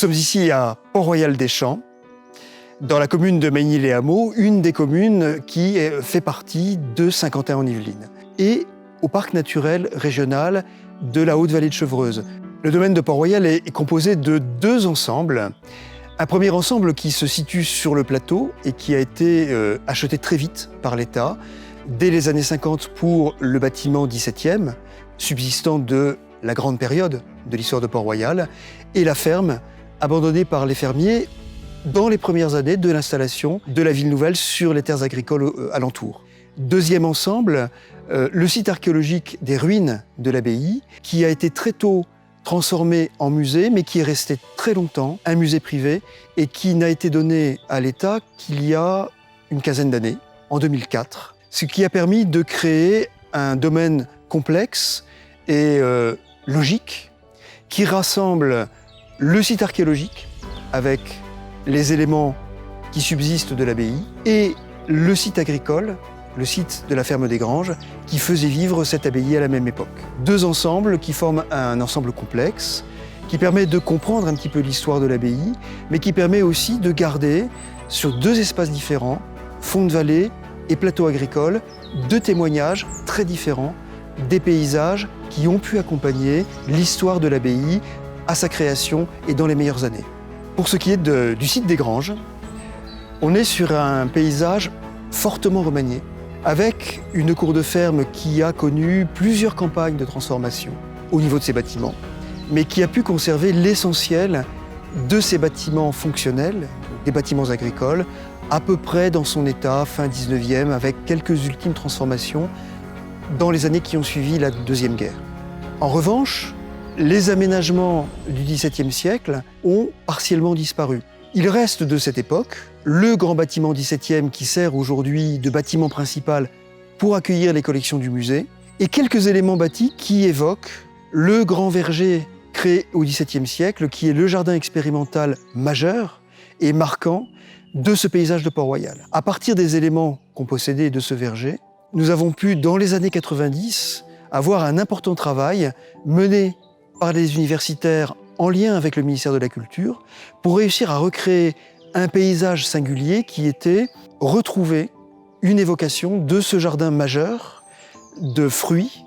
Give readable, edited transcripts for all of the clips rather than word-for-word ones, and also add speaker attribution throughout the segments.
Speaker 1: sommes ici à Port-Royal-des-Champs, dans la commune de Magny-les-Hameaux, une des communes qui fait partie de Saint-Quentin-en-Yvelines, et au parc naturel régional de la Haute-Vallée de Chevreuse. Le domaine de Port-Royal est composé de deux ensembles. Un premier ensemble qui se situe sur le plateau et qui a été acheté très vite par l'État, dès les années 50 pour le bâtiment 17e, subsistant de la grande période de l'histoire de Port-Royal, et la ferme abandonnée par les fermiers dans les premières années de l'installation de la ville nouvelle sur les terres agricoles alentours. Deuxième ensemble, le site archéologique des ruines de l'abbaye, qui a été très tôt transformé en musée, mais qui est resté très longtemps un musée privé et qui n'a été donné à l'État qu'il y a une quinzaine d'années, en 2004, ce qui a permis de créer un domaine complexe et logique qui rassemble le site archéologique avec les éléments qui subsistent de l'abbaye et le site agricole, le site de la ferme des Granges, qui faisait vivre cette abbaye à la même époque. Deux ensembles qui forment un ensemble complexe, qui permet de comprendre un petit peu l'histoire de l'abbaye, mais qui permet aussi de garder, sur deux espaces différents, fond de vallée et plateau agricole, deux témoignages très différents des paysages qui ont pu accompagner l'histoire de l'abbaye à sa création et dans les meilleures années. Pour ce qui est du site des Granges, on est sur un paysage fortement remanié, avec une cour de ferme qui a connu plusieurs campagnes de transformation au niveau de ses bâtiments, mais qui a pu conserver l'essentiel de ses bâtiments fonctionnels, des bâtiments agricoles, à peu près dans son état fin 19e, avec quelques ultimes transformations dans les années qui ont suivi la Deuxième Guerre. En revanche, les aménagements du XVIIe siècle ont partiellement disparu. Il reste de cette époque le grand bâtiment XVIIe qui sert aujourd'hui de bâtiment principal pour accueillir les collections du musée et quelques éléments bâtis qui évoquent le grand verger créé au XVIIe siècle qui est le jardin expérimental majeur et marquant de ce paysage de Port-Royal. À partir des éléments qu'on possédait de ce verger, nous avons pu, dans les années 90, avoir un important travail mené par les universitaires en lien avec le ministère de la Culture pour réussir à recréer un paysage singulier qui était retrouver une évocation de ce jardin majeur de fruits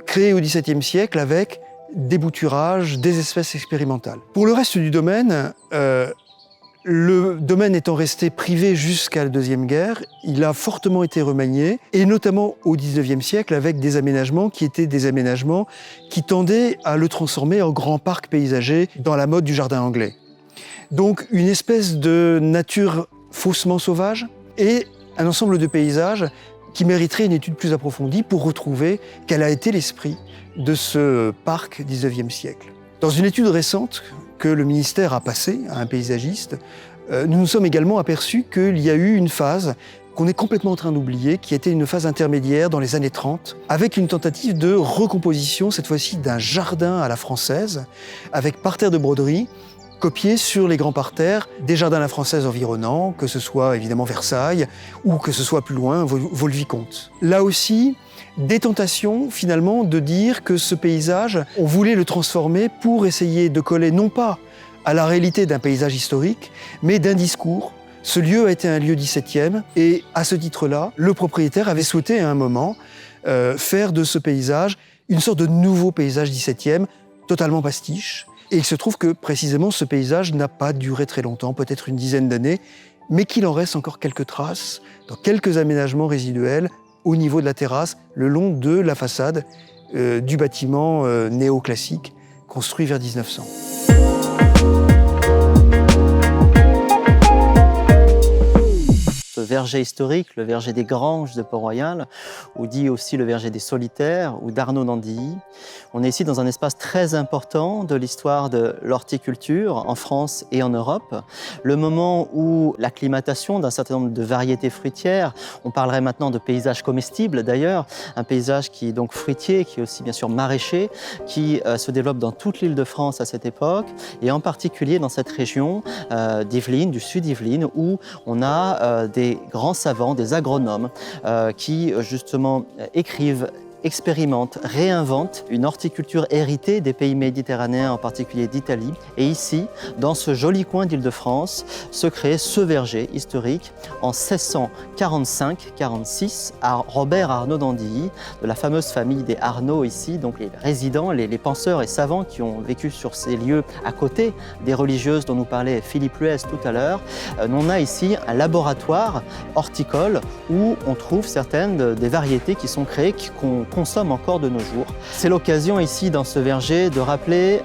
Speaker 1: créé au XVIIe siècle avec des bouturages, des espèces expérimentales. Pour le reste du domaine, le domaine étant resté privé jusqu'à la Deuxième Guerre, il a fortement été remanié, et notamment au XIXe siècle avec des aménagements qui étaient des aménagements qui tendaient à le transformer en grand parc paysager dans la mode du jardin anglais. Donc une espèce de nature faussement sauvage et un ensemble de paysages qui mériterait une étude plus approfondie pour retrouver quel a été l'esprit de ce parc XIXe siècle. Dans une étude récente que le ministère a passée à un paysagiste, nous nous sommes également aperçus qu'il y a eu une phase qu'on est complètement en train d'oublier, qui était une phase intermédiaire dans les années 30, avec une tentative de recomposition, cette fois-ci d'un jardin à la française, avec parterre de broderie, copié sur les grands parterres des jardins à la française environnants, que ce soit évidemment Versailles ou que ce soit plus loin Vaux-le-Vicomte. Là aussi, des tentations finalement de dire que ce paysage, on voulait le transformer pour essayer de coller non pas à la réalité d'un paysage historique, mais d'un discours. Ce lieu a été un lieu XVIIe et à ce titre-là, le propriétaire avait souhaité à un moment faire de ce paysage une sorte de nouveau paysage XVIIe, totalement pastiche. Et il se trouve que précisément ce paysage n'a pas duré très longtemps, peut-être une dizaine d'années, mais qu'il en reste encore quelques traces dans quelques aménagements résiduels au niveau de la terrasse, le long de la façade du bâtiment néoclassique construit vers 1900.
Speaker 2: Ce verger historique, le verger des Granges de Port-Royal, ou dit aussi le verger des Solitaires ou d'Arnaud d'Andilly. On est ici dans un espace très important de l'histoire de l'horticulture en France et en Europe. Le moment où l'acclimatation d'un certain nombre de variétés fruitières, on parlerait maintenant de paysage comestible d'ailleurs, un paysage qui est donc fruitier, qui est aussi bien sûr maraîcher, qui se développe dans toute l'île de France à cette époque, et en particulier dans cette région d'Yvelines, du sud Yvelines, où on a des grands savants, des agronomes, qui justement écrivent expérimente, réinvente une horticulture héritée des pays méditerranéens, en particulier d'Italie. Et ici, dans ce joli coin d'Île-de-France, se crée ce verger historique en 1645-46 à Robert Arnaud d'Andilly, de la fameuse famille des Arnaud ici, donc les résidents, les penseurs et savants qui ont vécu sur ces lieux à côté des religieuses dont nous parlait Philippe Luez tout à l'heure. On a ici un laboratoire horticole où on trouve certaines des variétés qui sont créées, qu'on consomme encore de nos jours. C'est l'occasion ici dans ce verger de rappeler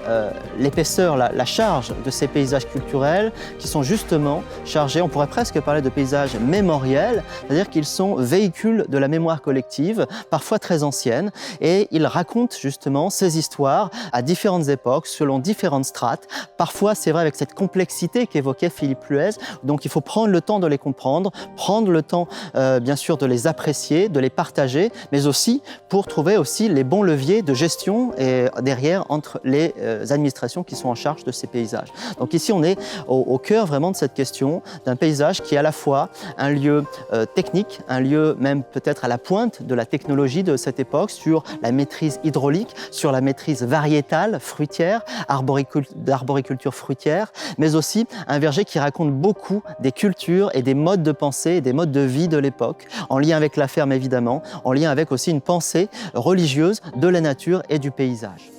Speaker 2: l'épaisseur, la charge de ces paysages culturels qui sont justement chargés, on pourrait presque parler de paysages mémoriels, c'est-à-dire qu'ils sont véhicules de la mémoire collective, parfois très ancienne, et ils racontent justement ces histoires à différentes époques, selon différentes strates. Parfois, c'est vrai, avec cette complexité qu'évoquait Philippe Luez, donc il faut prendre le temps de les comprendre, prendre le temps, bien sûr, de les apprécier, de les partager, mais aussi pour trouver aussi les bons leviers de gestion et derrière entre les administrations qui sont en charge de ces paysages. Donc ici, on est au cœur vraiment de cette question d'un paysage qui est à la fois un lieu technique, un lieu même peut-être à la pointe de la technologie de cette époque, sur la maîtrise hydraulique, sur la maîtrise variétale, fruitière, d'arboriculture fruitière, mais aussi un verger qui raconte beaucoup des cultures et des modes de pensée et des modes de vie de l'époque, en lien avec la ferme évidemment, en lien avec aussi une pensée religieuse de la nature et du paysage.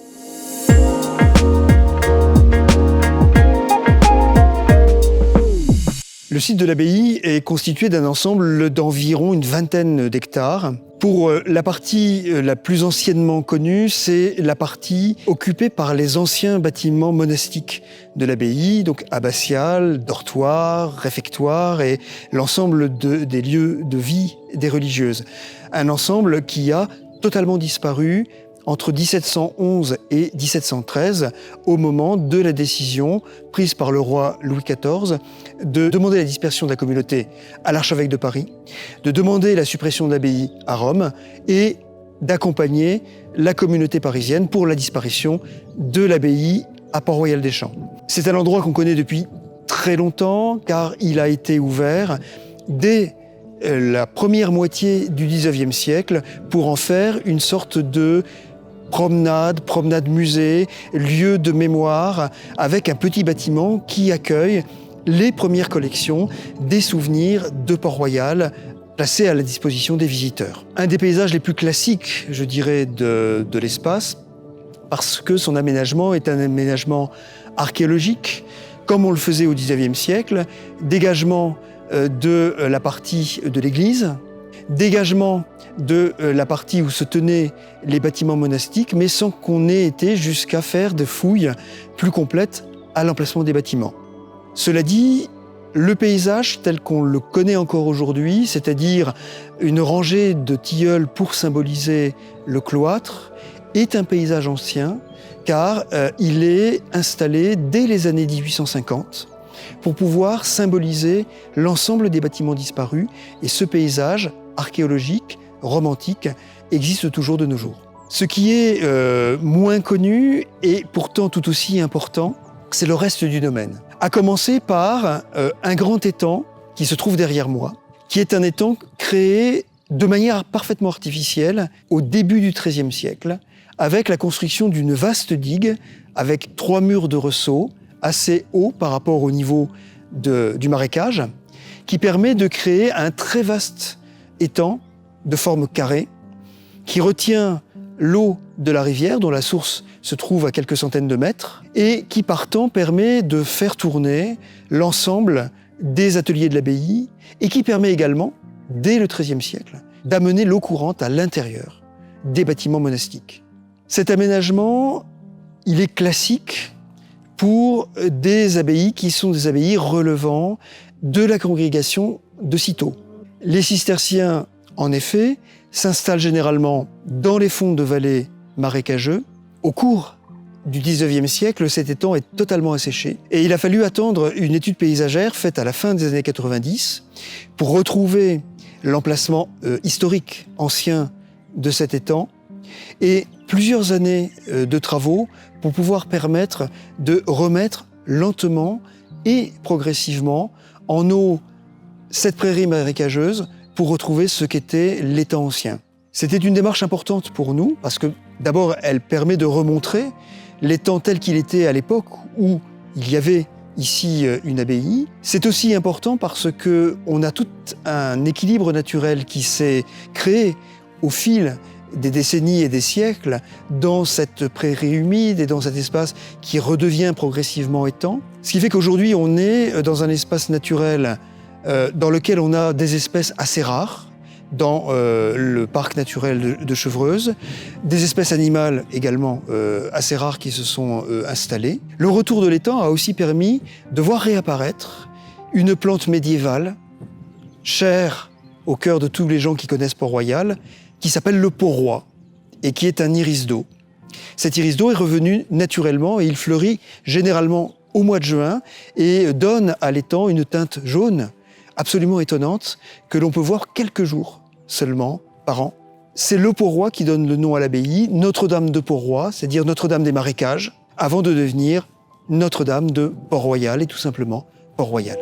Speaker 1: Le site de l'abbaye est constitué d'un ensemble d'environ une vingtaine d'hectares. Pour la partie la plus anciennement connue, c'est la partie occupée par les anciens bâtiments monastiques de l'abbaye, donc abbatiales, dortoirs, réfectoires et l'ensemble des lieux de vie des religieuses. Un ensemble qui a totalement disparu entre 1711 et 1713, au moment de la décision prise par le roi Louis XIV de demander la dispersion de la communauté à l'archevêque de Paris, de demander la suppression de l'abbaye à Rome et d'accompagner la communauté parisienne pour la disparition de l'abbaye à Port-Royal des Champs. C'est un endroit qu'on connaît depuis très longtemps car il a été ouvert dès la première moitié du XIXe siècle pour en faire une sorte de promenade musée, lieu de mémoire, avec un petit bâtiment qui accueille les premières collections des souvenirs de Port-Royal placés à la disposition des visiteurs. Un des paysages les plus classiques, je dirais, de l'espace, parce que son aménagement est un aménagement archéologique, comme on le faisait au XIXe siècle, dégagement de la partie de l'église, dégagement de la partie où se tenaient les bâtiments monastiques, mais sans qu'on ait été jusqu'à faire des fouilles plus complètes à l'emplacement des bâtiments. Cela dit, le paysage tel qu'on le connaît encore aujourd'hui, c'est-à-dire une rangée de tilleuls pour symboliser le cloître, est un paysage ancien, car il est installé dès les années 1850 pour pouvoir symboliser l'ensemble des bâtiments disparus, et ce paysage archéologique, romantique, existe toujours de nos jours. Ce qui est moins connu et pourtant tout aussi important, c'est le reste du domaine. À commencer par un grand étang qui se trouve derrière moi, qui est un étang créé de manière parfaitement artificielle au début du XIIIe siècle, avec la construction d'une vaste digue avec 3 murs de ressaut assez hauts par rapport au niveau du marécage, qui permet de créer un très vaste étang de forme carrée qui retient l'eau de la rivière dont la source se trouve à quelques centaines de mètres et qui partant permet de faire tourner l'ensemble des ateliers de l'abbaye et qui permet également, dès le XIIIe siècle, d'amener l'eau courante à l'intérieur des bâtiments monastiques. Cet aménagement, il est classique pour des abbayes qui sont des abbayes relevant de la congrégation de Cîteaux. Les cisterciens, en effet, s'installent généralement dans les fonds de vallées marécageux. Au cours du XIXe siècle, cet étang est totalement asséché et il a fallu attendre une étude paysagère faite à la fin des années 90 pour retrouver l'emplacement historique ancien de cet étang et plusieurs années de travaux pour pouvoir permettre de remettre lentement et progressivement en eau cette prairie marécageuse pour retrouver ce qu'était l'étang ancien. C'était une démarche importante pour nous parce que d'abord, elle permet de remontrer l'étang tel qu'il était à l'époque où il y avait ici une abbaye. C'est aussi important parce qu'on a tout un équilibre naturel qui s'est créé au fil des décennies et des siècles dans cette prairie humide et dans cet espace qui redevient progressivement étang. Ce qui fait qu'aujourd'hui, on est dans un espace naturel dans lequel on a des espèces assez rares, dans le parc naturel de Chevreuse, des espèces animales également assez rares qui se sont installées. Le retour de l'étang a aussi permis de voir réapparaître une plante médiévale, chère au cœur de tous les gens qui connaissent Port-Royal, qui s'appelle le pourroi et qui est un iris d'eau. Cet iris d'eau est revenu naturellement et il fleurit généralement au mois de juin et donne à l'étang une teinte jaune absolument étonnante que l'on peut voir quelques jours seulement par an. C'est le pourroi qui donne le nom à l'abbaye, Notre-Dame de Port-Roy, c'est-à-dire Notre-Dame des Marécages, avant de devenir Notre-Dame de Port-Royal et tout simplement Port-Royal.